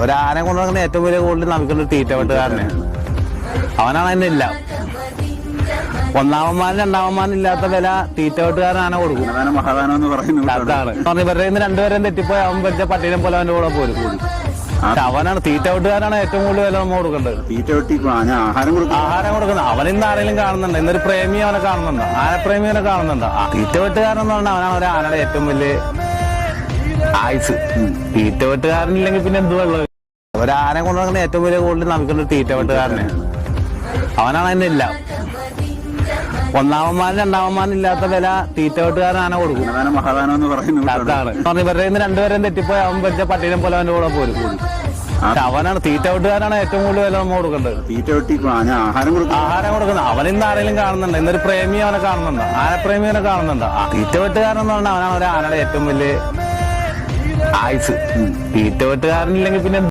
ഒരാനെ കൊണ്ട് നടക്കുന്ന ഏറ്റവും വലിയ കൂടുതൽ നമുക്കുള്ള തീറ്റ വെട്ടുകാരനെ. അവനാണ് അതിന്റെ ഇല്ല. ഒന്നാമന്മാരും രണ്ടാമന്മാരും ഇല്ലാത്ത വില തീറ്റ വെട്ടുകാരൻ ആന കൊടുക്കും. അതാണ് ഇവരുടെ രണ്ടുപേരും തെറ്റിപ്പോയി അവൻ പറ്റിയ പട്ടീനെ പോലെ അവന്റെ കൂടെ പോരും. അവനാണ് തീറ്റ വെട്ടുകാരാണ് ഏറ്റവും കൂടുതൽ വില നമ്മൾ കൊടുക്കേണ്ടത്. ആഹാരം കൊടുക്കുന്നത് അവനിന്ന് ആരെങ്കിലും കാണുന്നുണ്ട്. ഇന്നൊരു പ്രേമി അവനെ കാണുന്നുണ്ടോ? ആനപ്രേമി അവനെ കാണുന്നുണ്ടോ? തീറ്റ വെട്ടുകാരൻ എന്ന് പറഞ്ഞാൽ അവനാണ് ഒരു ആനയുടെ ഏറ്റവും വലിയ ആയുസ്. തീറ്റ വെട്ടുകാരനില്ലെങ്കിൽ പിന്നെ എന്തുവെള്ളത്? ഒരാനെ കൊണ്ട് നടക്കുന്ന ഏറ്റവും വലിയ കൂടുതൽ നമുക്കുള്ള തീറ്റ വെട്ടുകാരനെ. അവനാണ് അതിന്റെ ഇല്ല. ഒന്നാമന്മാരും രണ്ടാമന്മാരും ഇല്ലാത്ത വില തീറ്റ വെട്ടുകാരൻ ആന കൊടുക്കും. അതാണ് ഇവരുടെ രണ്ടുപേരും തെറ്റിപ്പോയി അവൻ പറ്റിയ പട്ടീനെ പോലെ അവന്റെ കൂടെ പോരും. അവനാണ് തീറ്റ വെട്ടുകാരാണ് ഏറ്റവും കൂടുതൽ വില നമ്മൾ കൊടുക്കേണ്ടത്. ആഹാരം കൊടുക്കുന്നത് അവനിന്ന് ആരെങ്കിലും കാണുന്നുണ്ട്. ഇന്നൊരു പ്രേമി അവനെ കാണുന്നുണ്ടോ? ആനപ്രേമി അവനെ കാണുന്നുണ്ടോ? തീറ്റ വെട്ടുകാരൻ എന്ന് പറഞ്ഞാൽ അവനാണ് ഒരു ആനയുടെ ഏറ്റവും വലിയ ആയുസ്. തീറ്റ വെട്ടുകാരനില്ലെങ്കിൽ പിന്നെ